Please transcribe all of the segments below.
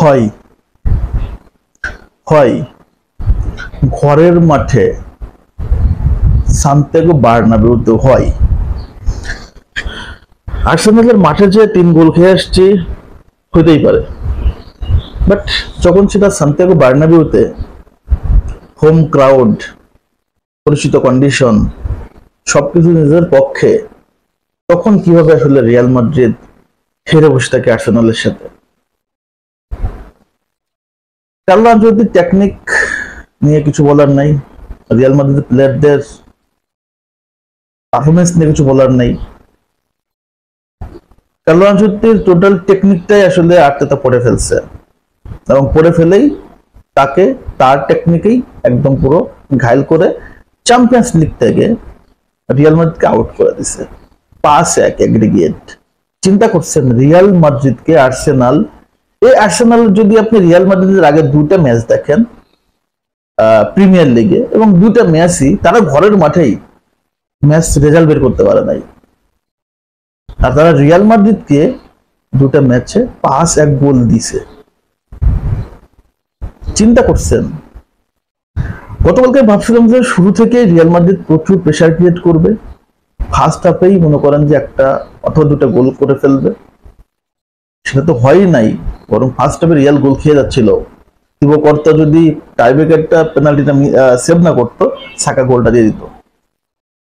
হয় হয় ঘরের মাঠে সান্তিয়াগো বার্নাবেউতে হয়। আর্সেনালের মাঠে যে 3 গোল খেয়ে আসছি হইতেই পারে, বাট যখন সেটা সান্তিয়াগো বার্নাবেউতে হোম ক্রাউড, পরিচিত কন্ডিশন, সবকিছু নিজের পক্ষে, তখন কিভাবে আসলে রিয়াল মাদ্রিদ হেরে বসে থাকে আর্সেনালের সাথে? কার্লো আনচেলত্তির টেকনিক নিয়ে কিছু বলার নাই, রিয়াল মাদ্রিদের প্লেয়ারদের পারফরমেন্স নিয়ে কিছু বলার নাই। কার্লো আনচেলত্তির টোটাল টেকনিকটাই আসলে আর্তেতা পড়ে ফেলছে, এবং পড়ে ফেলেই তাকে তার টেকনিকেই একদম পুরো ঘায়ল করে চ্যাম্পিয়ন্স লিগ থেকে রিয়াল মাদ্রিদকে আউট করে দিছে 5-1 এগ্রিগেট। চিন্তা করছেন রিয়াল মাদ্রিদকে আর্সেনাল, এই আর্সেনাল যদি আপনি রিয়াল মাদ্রিদের আগে 2টা ম্যাচ দেখেন প্রিমিয়ার লিগে, এবং 2টা ম্যাচই তারা ঘরের মাঠেই ম্যাচ রেজাল্ট বের করতে পারে নাই, আর তারা রিয়াল মাদ্রিদকে 2টা ম্যাচে 5-1 গোল দিছে। চিন্তা করছেন, গতকালকে ভাবছিলাম যে শুরু থেকে রিয়াল মাদ্রিদ প্রচুর প্রেসার ক্রিয়েট করবে, ফার্স্ট হাফেই মনে করেন যে 1টা অথবা 2টা গোল করে ফেলবে। সেটা তো হয়ই নাই, বরং ফার্স্ট হাফে রিয়াল গোল খেয়ে যাচ্ছিল। তিবো কর্তা যদি টাইব্রেকারটা পেনাল্টিটা সেভ না করতো, সাকা গোলটা দিয়ে দিত।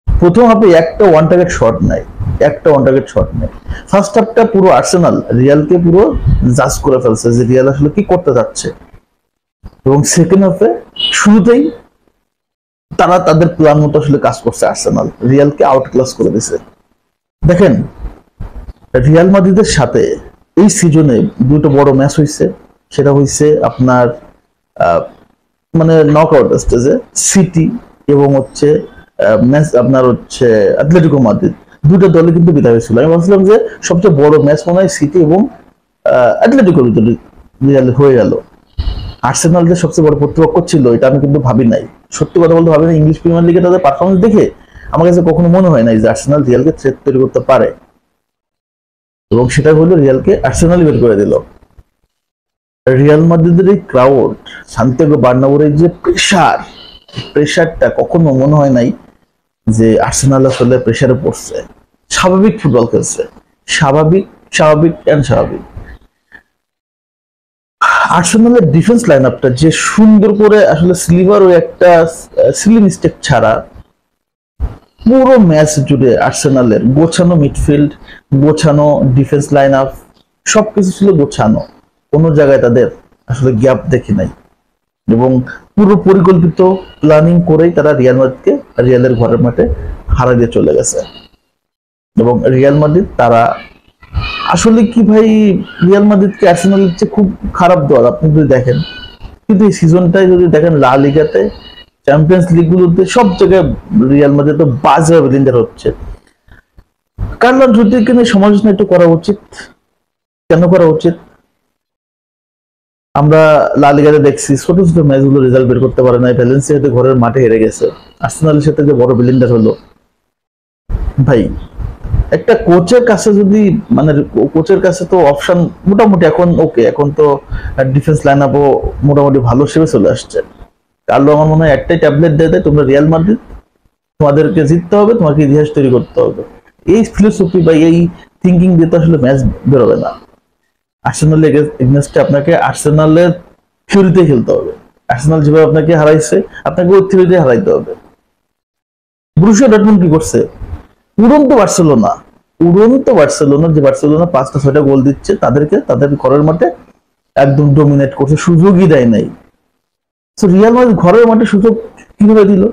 প্রথম হাফে একটা ওয়ান টার্গেট শট নাই, ফার্স্ট হাফটা পুরো আর্সেনাল রিয়ালকে পুরো জাজ করে ফেলছে যে রিয়াল আসলে কি করতে যাচ্ছে, এবং সেকেন্ড হাফে শুরুতেই তারা তাদের প্ল্যান মতো আসলে কাজ করছে, আর্সেনাল রিয়ালকে আউট ক্লাস করে দিছে। দেখেন রিয়াল মাদ্রিদের সাথে এই সিজনে 2টা বড় ম্যাচ হয়েছে, সেটা হয়েছে আপনার মানে নকআউট স্টেজে সিটি এবং হচ্ছে ম্যাচ আপনার হচ্ছে অ্যাটলেটিকো মাদ্রিদ, 2টা দলে কিন্তু বিদায় হয়েছিল। আমি ভাবছিলাম যে সবচেয়ে বড় ম্যাচ মনে হয় সিটি এবং অ্যাটলেটিকোর ভিতরে রিয়াল হয়ে গেল। আর্সেনাল যে সবচেয়ে বড় প্রতিপক্ষ ছিল এটা আমি কিন্তু ভাবি নাই, সত্যি কথা বলতে ভাবি না। ইংলিশ প্রিমিয়ার লিগে তাদের পারফরমেন্স দেখে আমার কাছে কখনো মনে হয় নাই যে আর্সেনাল রিয়ালকে থ্রেট তৈরি করতে পারে, এবং সেটা হলো রিয়ালকে আর্সেনালই বের করে দিল। রিয়াল মাদ্রিদের এই ক্রাউড, সান্তিয়াগো বার্নাবেউর যে প্রেশারটা কখনো মনে হয় নাই যে আর্সেনাল আসলে প্রেশারে পড়ছে। স্বাভাবিক ফুটবল খেলছে, স্বাভাবিক। আর্সেনালের ডিফেন্স লাইন আপটা যে সুন্দর করে আসলে স্লিভার ও একটা সিলি মিস্টেক ছাড়া পুরো ম্যাচ জুড়ে আর্সেনালের গোছানো মিডফিল্ড, গোছানো ডিফেন্স লাইন আপ, সবকিছু ছিল গোছানো, কোনো জায়গায় তাদের আসলে গ্যাপ দেখি নাই, এবং পুরো পরিকল্পিত প্ল্যানিং করেই তারা রিয়াল মাদ্রিদকে রিয়ালের ঘরের মাঠে হারা দিয়ে চলে গেছে। এবং রিয়াল মাদ্রিদ তারা আসলে কি ভাই, রিয়াল মাদ্রিদকে আর্সেনালের চেয়ে খুব খারাপ দল আপনি যদি দেখেন, কিন্তু এই সিজনটাই যদি দেখেন লা লিগাতে, চ্যাম্পিয়ন্স লিগ গুলোতে সব জায়গায় রিয়াল মাদ্রিদ তো বাজেভাবে লিন্ডার হচ্ছে। কার্লো আনচেলত্তিকে নিয়ে সমালোচনা একটু করা উচিত। কেন করা উচিত? আমরা লা লিগাতে দেখছি ছোট ছোট ম্যাচগুলো রেজাল্ট বের করতে পারে না, ভ্যালেন্সিয়াতে ঘরের মাঠে হেরে গেছে, আর্সেনালের সাথে যে বড় বিলিন্ডার হলো। ভাই একটা কোচের কাছে যদি মানে কোচের কাছে তো অপশন মোটামুটি এখন ওকে, এখন তো ডিফেন্স লাইন আপও মোটামুটি ভালো সেবে চলে আসছে। কার্লো আমার মনে হয় একটাই ট্যাবলেট দিয়ে দেয়, তোমরা রিয়াল মাদ্রিদ, তোমাদেরকে জিততে হবে, তোমাকে ইতিহাস তৈরি করতে হবে। এই ফিলোসফি বা এই থিঙ্কিং দিয়ে তো আসলে ম্যাচ বেরোবে না। আর্সেনাল এগেইনস্টে আপনাকে আর্সেনালের থিওরিতে খেলতে হবে, আর্সেনাল যেভাবে আপনাকে হারাইছে আপনাকে ওই থিওরিতে হারাইতে হবে। ব্রুসিয়া ডর্টমুন্ড কি করছে? উড়ন্ত বার্সেলোনা যে বার্সেলোনা 5টা-6টা গোল দিচ্ছে, তাদেরকে তাদের ঘরের মাঠে একদম ডোমিনেট করছে, সুযোগই দেয় নাই। তো রিয়াল মাদ্রিদ ঘরের মাঠে সুযোগ কিভাবে দিল?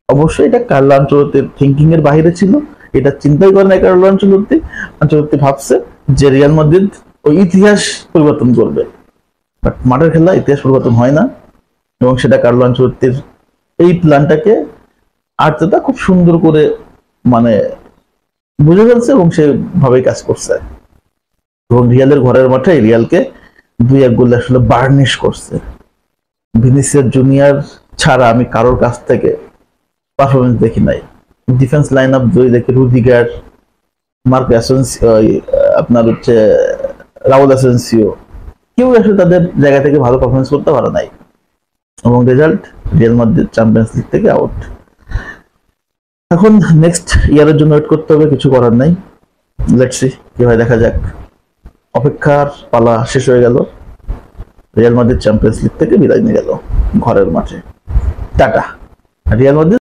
অবশ্যই এটা কার্লো আনচেলত্তির থিঙ্কিং এর বাইরে ছিল, এটা চিন্তাই করে না কার্লো আনচেলত্তি ভাবছে যে রিয়াল মাদ্রিদ ওই ইতিহাস পরিবর্তন করবে, বাট মাঠের খেলা ইতিহাস পরিবর্তন হয় না, এবং সেটা কার্লো আনচেলত্তির এই প্ল্যানটাকে আর্তেতা খুব সুন্দর করে মানে বুঝে ফেলছে, এবং সেভাবেই কাজ করছে, এবং রিয়ালের ঘরের মাঠে রিয়ালকে 2-1 গোল আসলে বার্নিশ করছে। ভিনিসিয়াস জুনিয়র ছাড়া আমি কারোর কাছ থেকে পারফরমেন্স দেখি নাই। ডিফেন্স লাইন আপ যদি দেখি, রুদিগার, মার্ক অ্যাসেনসিও, আপনার হচ্ছে রাউল অ্যাসেনসিও, কেউ আসলে তাদের জায়গা থেকে ভালো পারফরমেন্স করতে পারে নাই, এবং result Real Madrid champions league থেকে আউট। এখন নেক্সট ইয়ারের জন্য ওয়েট করতে হবে, কিছু করার নাই। লেটস সি কি হয়, দেখা যাক। অপেক্ষার পালা শেষ হয়ে গেল, রিয়াল মাদ্রিদ চ্যাম্পিয়ন্স লিগ থেকে বিদায় নিয়ে গেল ঘরের মাঠে। টাটা। Real Madrid